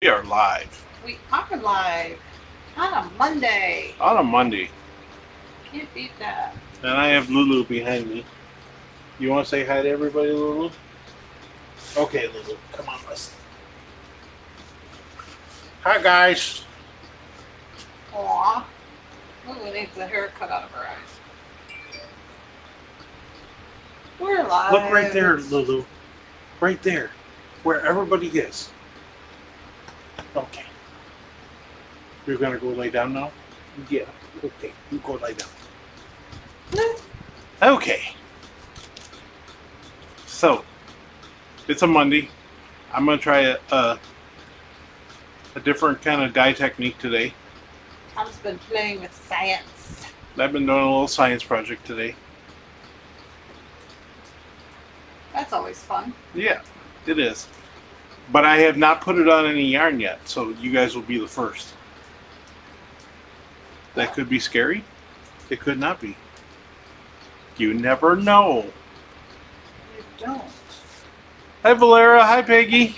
We are live. We are live on a Monday. On a Monday. Can't beat that. And I have Lulu behind me. You want to say hi to everybody, Lulu? Okay, Lulu. Come on, listen. Hi, guys. Aw. Lulu needs a haircut out of her eyes. We're live. Look right there, Lulu. Right there. Where everybody is. Okay. You're going to go lay down now? Yeah. Okay. You go lay down. Okay. So, it's a Monday. I'm going to try a different kind of dye technique today. I've been playing with science. I've been doing a little science project today. That's always fun. Yeah, it is. But I have not put it on any yarn yet, so you guys will be the first. That could be scary. It could not be. You never know. You don't. Hi, Valera. Hi, Peggy.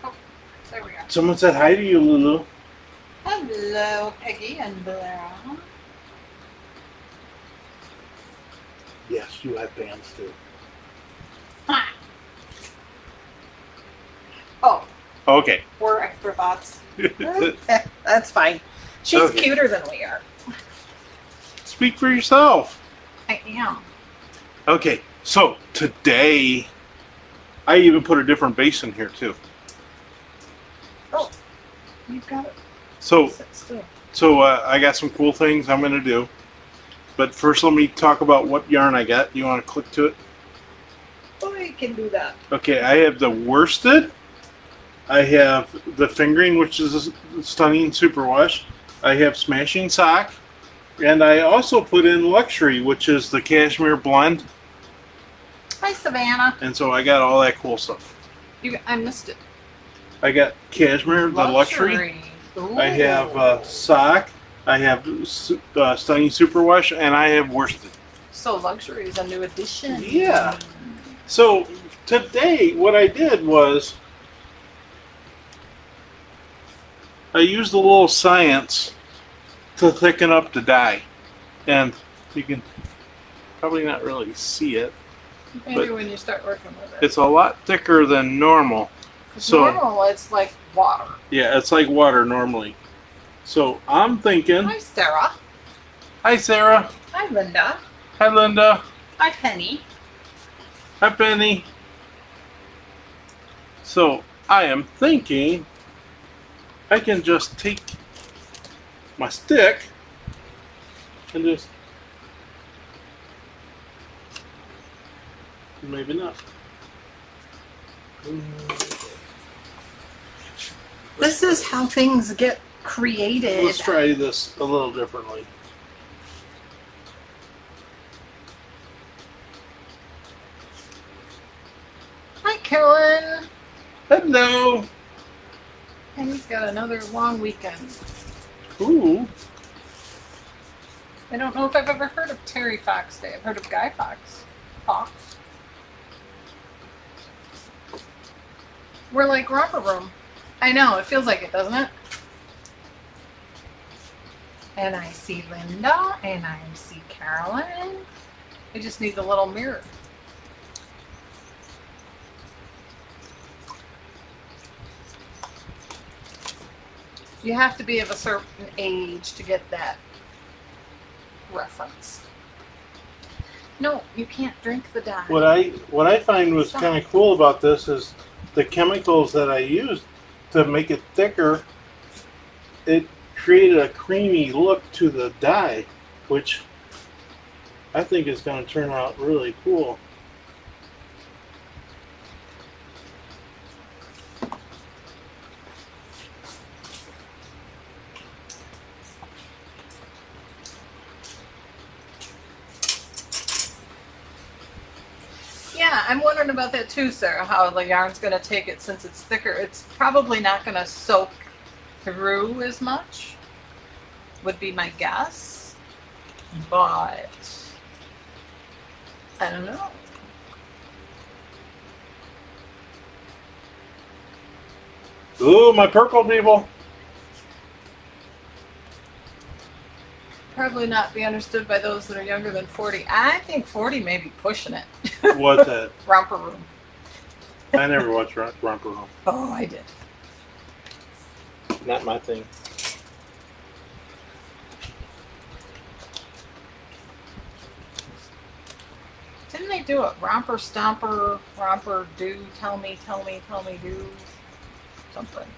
Oh, there we go. Someone said hi to you, Lulu. Hello, Peggy and Blair. Yes, you have bands too. Ha. Oh, Okay. we're afterthoughts. That's fine. She's Okay. cuter than we are. Speak for yourself. I am. Okay, so today, I even put a different base in here too. Oh, you've got it. So, Sit still. I got some cool things I'm going to do. But first, let me talk about what yarn I got. You want to click to it? Oh, you can do that. Okay, I have the worsted. I have the fingering, which is a stunning superwash. I have smashing sock. And I also put in luxury, which is the cashmere blend. Hi, Savannah. And so I got all that cool stuff. I missed it. I got cashmere, the luxury. Ooh. I have sock. I have stunning superwash, and I have worsted. So luxury is a new addition. Yeah. So today, what I did was I used a little science to thicken up the dye, and you can probably not really see it. Maybe when you start working with it. It's a lot thicker than normal. So normal, it's like water. yeah, it's like water normally. So I'm thinking. Hi, Sarah. Hi, Sarah. Hi, Linda. Hi, Linda. Hi, Penny. Hi, Penny. So I am thinking I can just take my stick and just maybe not. This is how things get created. Let's try this a little differently. Hi, Carolyn. Hello. Penny's got another long weekend. Ooh. I don't know if I've ever heard of Terry Fox Day. I've heard of Guy Fox. We're like romper room. I know, it feels like it, doesn't it? And I see Linda, and I see Carolyn. I just need the little mirror. You have to be of a certain age to get that reference. No, you can't drink the dye. What I find was kind of cool about this is the chemicals that I used to make it thicker. It created a creamy look to the dye, which I think is going to turn out really cool. Yeah, I'm wondering about that too, Sarah, how the yarn's going to take it since it's thicker. It's probably not going to soak through as much, would be my guess. But I don't know. Ooh, my purple people. Probably not be understood by those that are younger than 40. I think 40 may be pushing it. What's that? Romper Room. I never watched Romper Room. Oh, I did. Not my thing. Didn't they do it? Romper Stomper, Romper Do, Tell Me, Do. Something.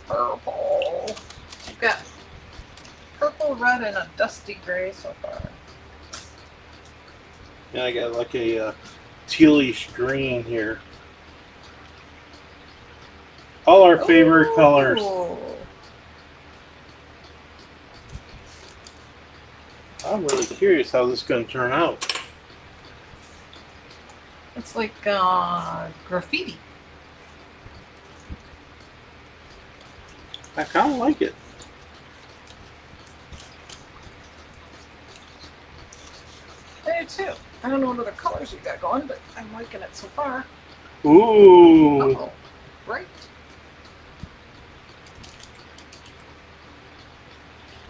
Purple. You've got purple, red, and a dusty gray so far. Yeah, I got like a tealish green here. All our favorite colors. I'm really curious how this is going to turn out. It's like graffiti. I kind of like it. I do too. I don't know what other colors you got going, but I'm liking it so far. Ooh. Oh, right.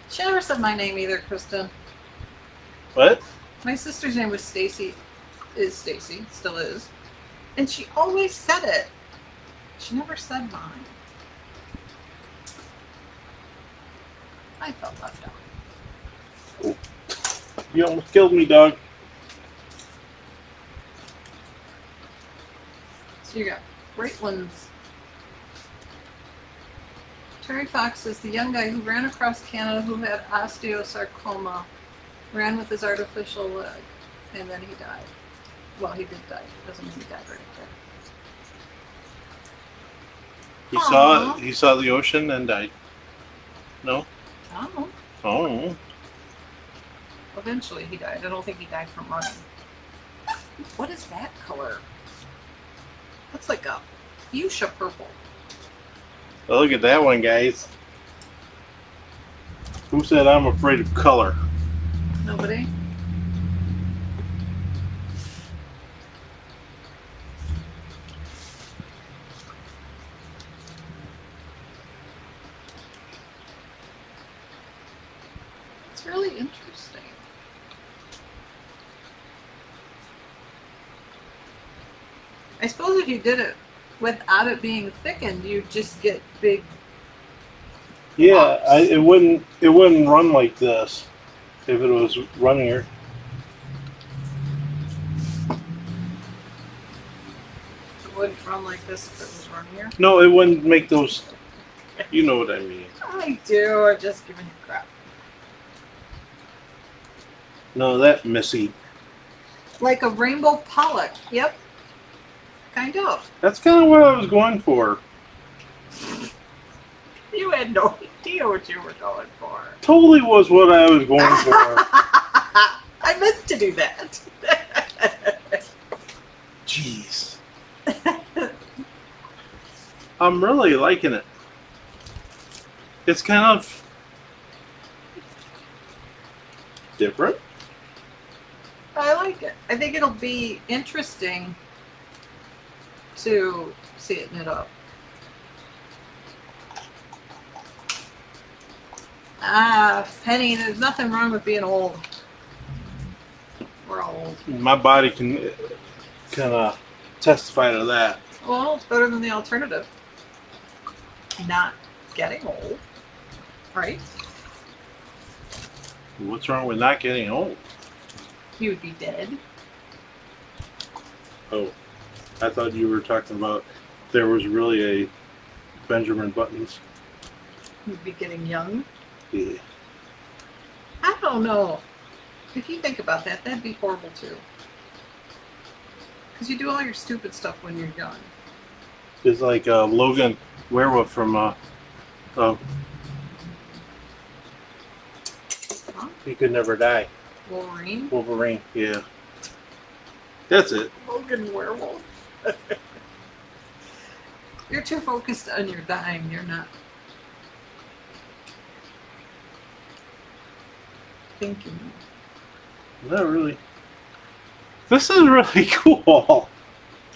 She never said my name either, Kristen. What? My sister's name was Stacy. Is Stacy, still is. And she always said it. She never said mine. I felt left out. Oh. You almost killed me, dog. So you got great ones. Terry Fox is the young guy who ran across Canada who had osteosarcoma, ran with his artificial leg, and then he died. Well, he did die. Doesn't mean he died right there. He saw the ocean and died. No? Oh. Oh. Eventually he died. I don't think he died from running. What is that color? That's like a fuchsia purple. Well, look at that one, guys. Who said I'm afraid of color? Nobody? It's really interesting. I suppose if you did it without it being thickened, you just get big. Yeah, it wouldn't run like this if it was runnier. It wouldn't run like this if it was runnier. No, it wouldn't make those. You know what I mean. I do. I'm just giving you crap. No, that Missy. Like a rainbow pollock. Yep. Kind of. That's kind of what I was going for. You had no idea what you were going for. Totally was what I was going for. I meant to do that. Jeez. I'm really liking it. It's kind of different. I like it. I think it'll be interesting to see it knit up. Penny, there's nothing wrong with being old. We're all old. My body can kind of testify to that. Well, it's better than the alternative. Not getting old, right? What's wrong with not getting old? You would be dead. Oh, I thought you were talking about there was really a Benjamin Buttons. You'd be getting young. Yeah. I don't know. If you think about that, that'd be horrible too. Because you do all your stupid stuff when you're young. It's like Logan Werewolf from Huh? He Could Never Die. Wolverine? Wolverine, yeah. That's it. Logan Werewolf. You're too focused on your dying. You're not thinking. Not really. This is really cool.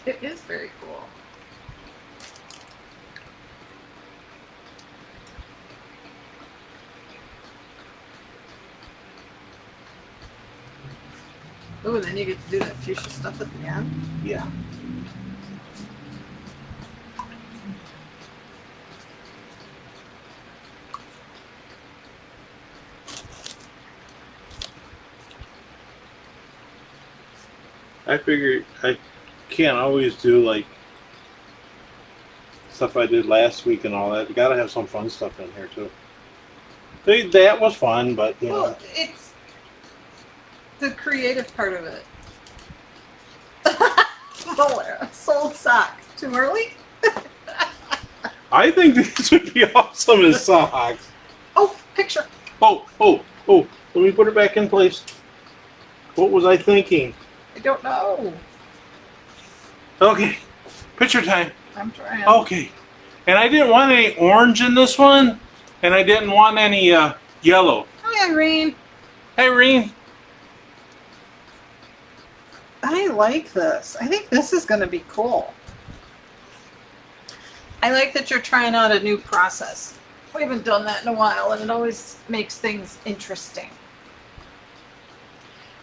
It is very cool. Oh, and then you get to do that fuchsia stuff at the end. Yeah. I figured I can't always do like stuff I did last week and all that. You gotta have some fun stuff in here too. That was fun, but you know. It's the creative part of it. Sold socks. Too early? I think these would be awesome as socks. Oh, picture. Oh. Let me put it back in place. What was I thinking? I don't know. Okay, picture time. I'm trying. Okay, and I didn't want any orange in this one, and I didn't want any yellow. Hi, Irene. Hey, Irene. I like this. I think this is going to be cool. I like that you're trying out a new process. We haven't done that in a while, and it always makes things interesting.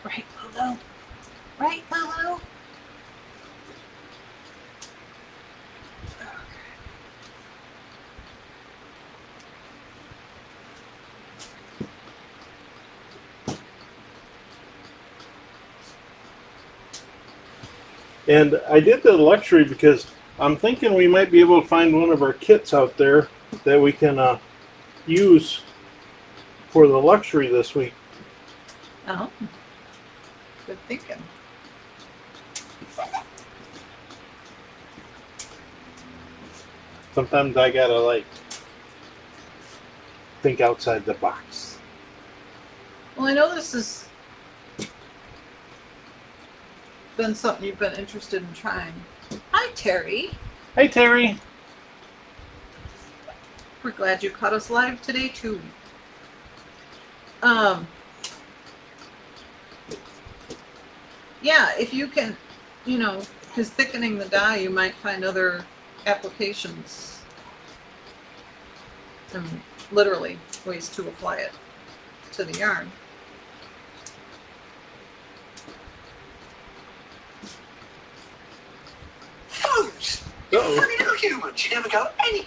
Right, Lulu? Right, Lulu? And I did the luxury because I'm thinking we might be able to find one of our kits out there that we can use for the luxury this week. Oh, good thinking. Sometimes I gotta like think outside the box. Well, I know this has been something you've been interested in trying. Hi, Terry. Hey, Terry. We're glad you caught us live today, too. Yeah, if you can, you know, because thickening the dye, you might find other applications. And literally ways to apply it to the yarn. Thurs! You funny little humans. You never got any.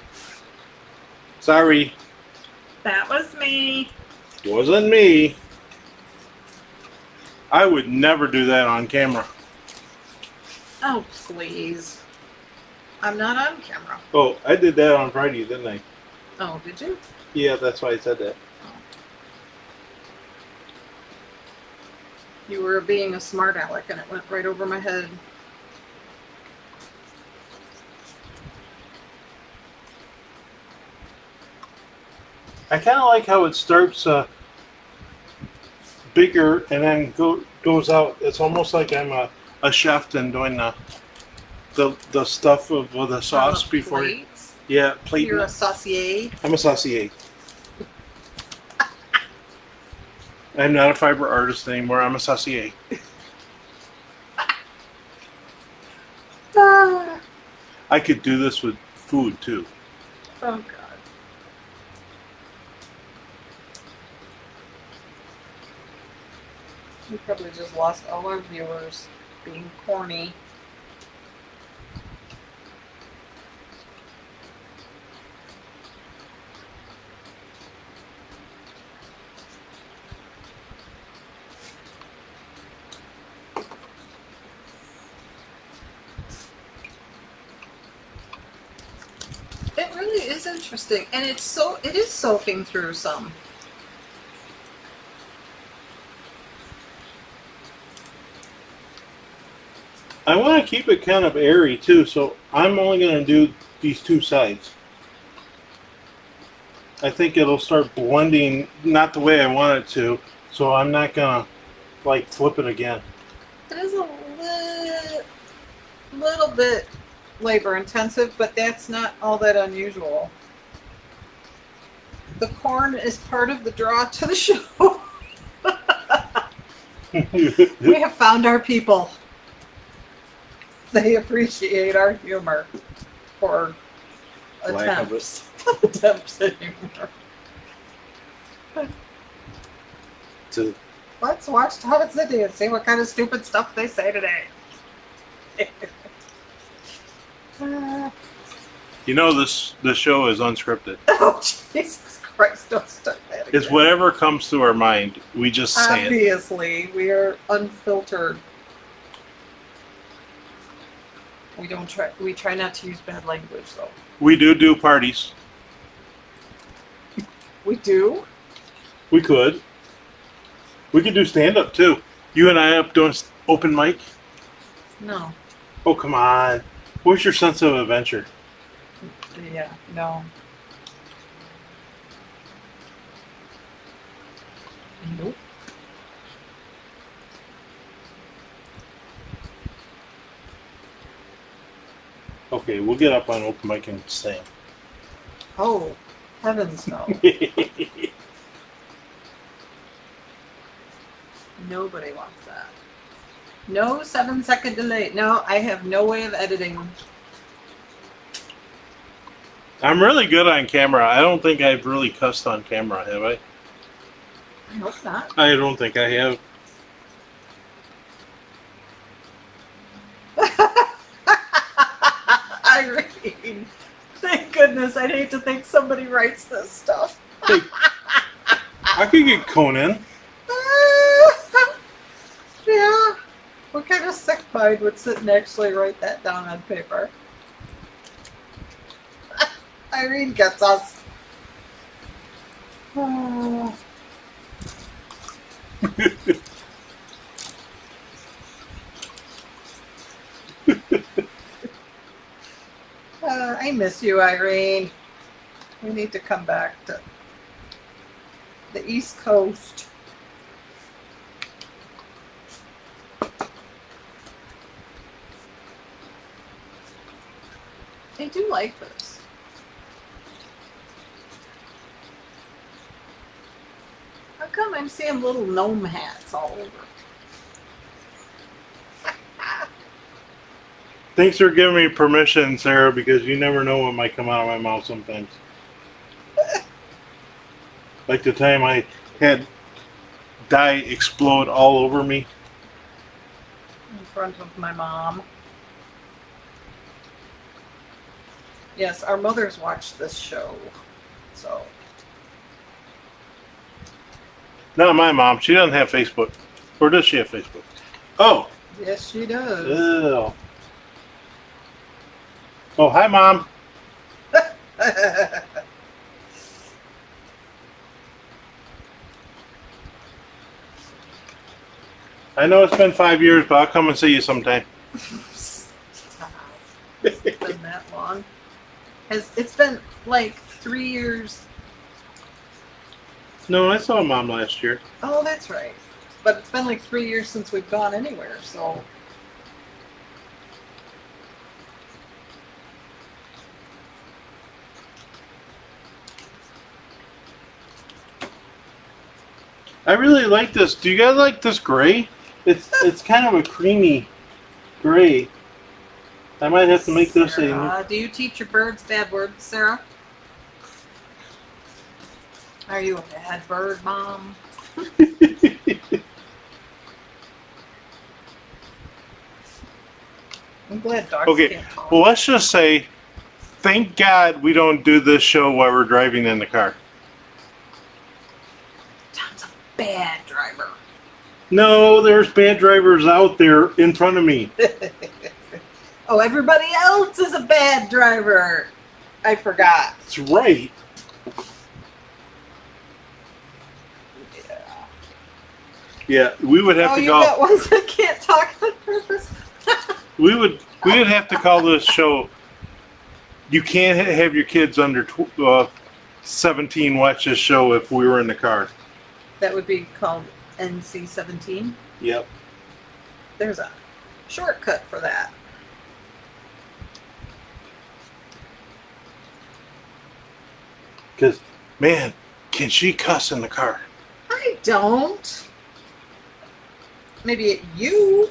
Sorry, That was me. wasn't me. I would never do that on camera. Oh, please. I'm not on camera. Oh, I did that on Friday, didn't I? Oh, did you? Yeah, that's why I said that. You were being a smart aleck and it went right over my head. I kind of like how it starts bigger and then goes out. It's almost like I'm a chef and doing the stuff of the sauce before. Plates. Yeah, plate. You're a saucier. I'm a saucier. I'm not a fiber artist anymore. I'm a saucier. I could do this with food too. Oh, God. We probably just lost all our viewers being corny. It really is interesting, and it is soaking through some. I want to keep it kind of airy too, so I'm only going to do these two sides. I think it'll start blending not the way I want it to, so I'm not going to like flip it again. It is a little bit labor intensive, but that's not all that unusual. The corn is part of the draw to the show. We have found our people. They appreciate our humor or Lack of attempts. Attempts anymore. To Let's watch Tom City and see what kind of stupid stuff they say today. You know this show is unscripted. Oh, Jesus Christ, don't start that again. It's whatever comes to our mind. We just say it. Obviously, we are unfiltered. We try not to use bad language, though. We do parties. We do? We could. We could do stand-up, too. You and I up doing open mic? No. Oh, come on. Where's your sense of adventure? Yeah, no. Nope. Okay, we'll get up on open mic and sing. Oh, heavens no. Nobody wants that. No 7-second delay. No, I have no way of editing. I'm really good on camera. I don't think I've really cussed on camera, have I? I hope not. I don't think I have. Irene. Thank goodness. I'd hate to think somebody writes this stuff. Hey, I could get Conan. Yeah. What kind of sick mind would sit and actually write that down on paper? Irene gets us. Oh. I miss you, Irene. We need to come back to the East Coast. I do like this. How come I'm seeing little gnome hats all over? Thanks for giving me permission, Sarah, because you never know what might come out of my mouth sometimes. Like the time I had Dyer explode all over me. In front of my mom. Yes, our mothers watch this show, so. Not my mom. She doesn't have Facebook. Or does she have Facebook? Oh. Yes, she does. Ew. Oh, hi, Mom. I know it's been 5 years, but I'll come and see you sometime. Stop. It's been that long. It's been like 3 years. No, I saw Mom last year. Oh, that's right. But it's been like 3 years since we've gone anywhere, so. I really like this. Do you guys like this gray? It's kind of a creamy gray. I might have to make this a... Do you teach your birds bad words, Sarah? Are you a bad bird, Mom? I'm glad dogs can't talk. Well, let's just say, thank God we don't do this show while we're driving in the car. Tom's a bad driver. No, there's bad drivers out there in front of me. Oh, everybody else is a bad driver. I forgot. That's right. Yeah, we would have to you go. got ones that can't talk on purpose. We would have to call this show. You can't have your kids under 17 watch this show if we were in the car. That would be called NC-17. Yep. There's a shortcut for that. Because, man, can she cuss in the car? I don't. Maybe at you.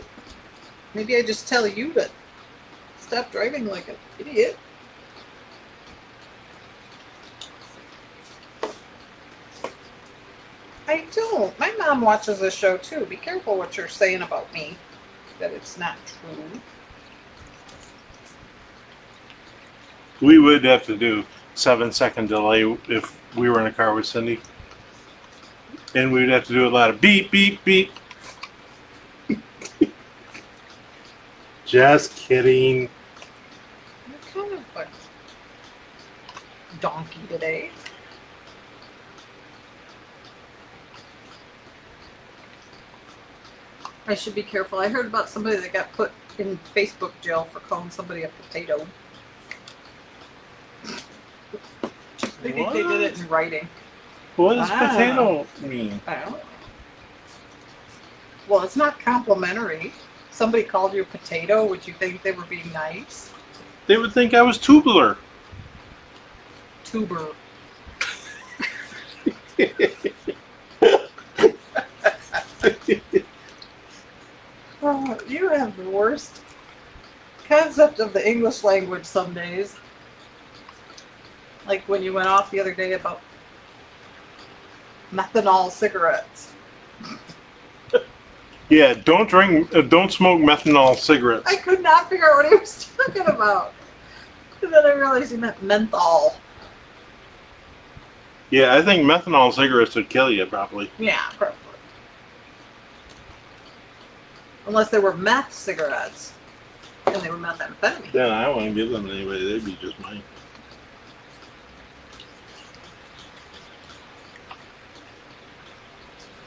Maybe I just tell you to stop driving like an idiot. I I don't. My mom watches this show too. Be careful what you're saying about me. That it's not true. We would have to do 7-second delay if we were in a car with Cindy. And we'd have to do a lot of beep, beep, beep. Just kidding. You're kind of a donkey today. I should be careful. I heard about somebody that got put in Facebook jail for calling somebody a potato. They think they did it in writing. What does potato mean? I don't know. Well, it's not complimentary. Somebody called you a potato. Would you think they were being nice? They would think I was tubular. Tuber. Oh, you have the worst concept of the English language some days. Like when you went off the other day about methanol cigarettes. Yeah, don't smoke methanol cigarettes. I could not figure out what he was talking about. And then I realized he meant menthol. Yeah, I think methanol cigarettes would kill you, probably. Yeah, probably. Unless they were meth cigarettes. And they were methamphetamine. Then I wouldn't give them anybody. They'd be just mine.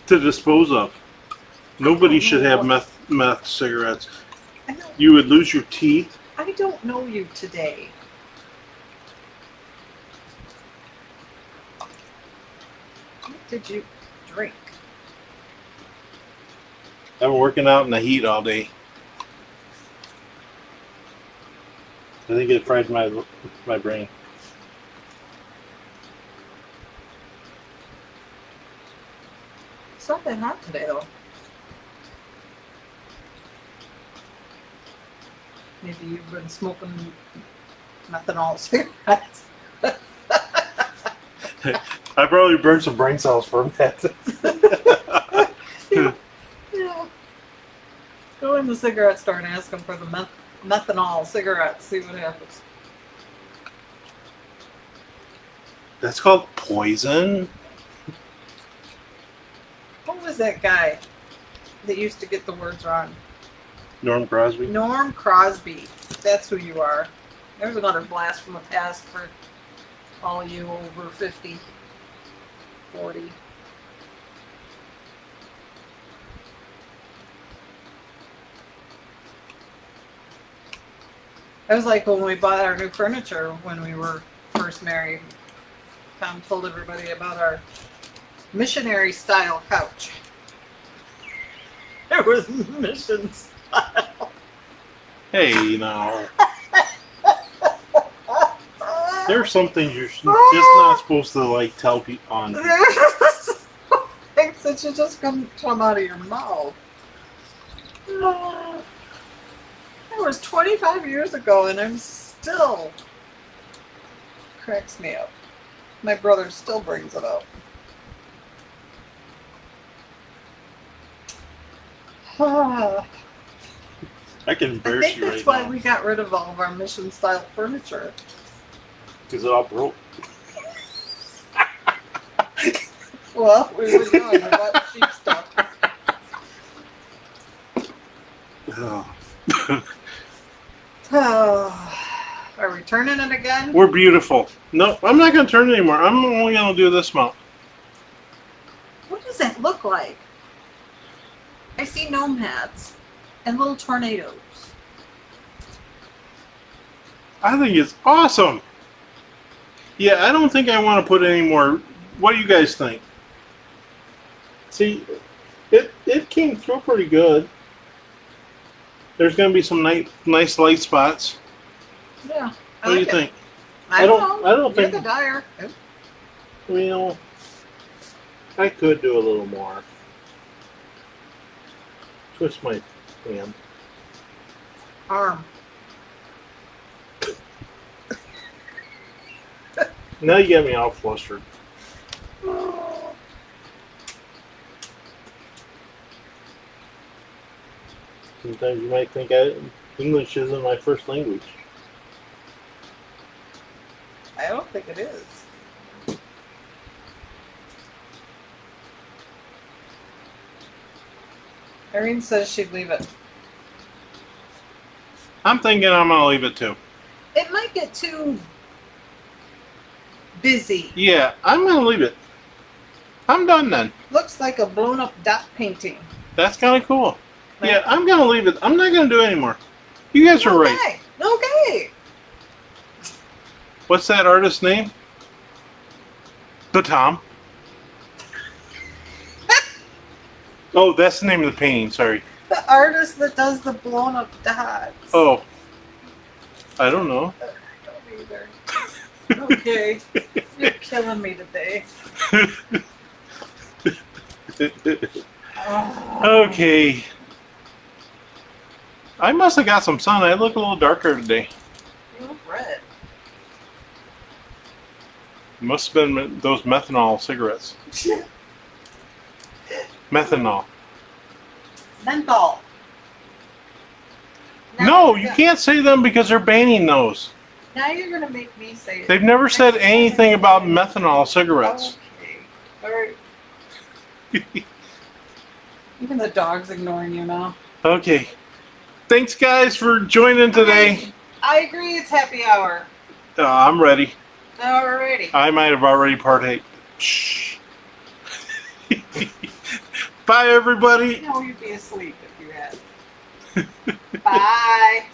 To dispose of. Nobody should have meth cigarettes. You would lose your teeth. I don't know you today. What did you drink? I've been working out in the heat all day. I think it fried my brain. It's not that hot today, though. Maybe you've been smoking methanol cigarettes. I probably burned some brain cells from that. Yeah. Go in the cigarette store and ask them for the methanol cigarettes. See what happens. That's called poison. What was that guy that used to get the words wrong? Norm Crosby. Norm Crosby. That's who you are. There's another blast from the past for all you over 50, 40. It was like when we bought our new furniture when we were first married. Tom told everybody about our missionary style couch. It was mission style. Hey, now. There's some things you're just not supposed to like tell people on. Things that you just come out of your mouth. It was 25 years ago, and I'm still cracks me up. My brother still brings it up. I can I embarrass think you that's right why now. we got rid of all of our mission style furniture. Because it all broke. Well, we were young. We bought cheap stuff. Oh. Are we turning it again? We're beautiful. No, I'm not going to turn it anymore. I'm only going to do this amount. What does that look like? I see gnome hats and little tornadoes. I think it's awesome. Yeah, I don't think I want to put any more. What do you guys think? See, it came through pretty good. There's going to be some nice light spots. Yeah. What do you think? I don't know. I don't think. You're the Dyer. Well, I could do a little more. Twist my hand. Arm. Now you get me all flustered. Sometimes you might think English isn't my first language. I don't think it is. Irene says she'd leave it. I'm thinking I'm gonna leave it too. It might get too busy. Yeah, I'm gonna leave it. I'm done then. Looks like a blown up dot painting. That's kind of cool. Yeah, I'm gonna leave it. I'm not gonna do it anymore. You guys are right. Okay. What's that artist's name? The Tom. Oh, that's the name of the painting. Sorry. The artist that does the blown up dots. Oh, I don't know. I don't either. Okay. You're killing me today. Okay. I must have got some sun. I look a little darker today. You look red. Must have been those methanol cigarettes. Methanol. Menthol. No, you can't say them because they're banning those. Now you're going to make me say it. They've never said anything about methanol cigarettes. Okay. All right. Even the dog's ignoring you now. Okay. Thanks, guys, for joining today. I agree, it's happy hour. I'm ready. Alrighty. I might have already partaked. Shh. Bye, everybody. No, you'd be asleep if you had. Bye.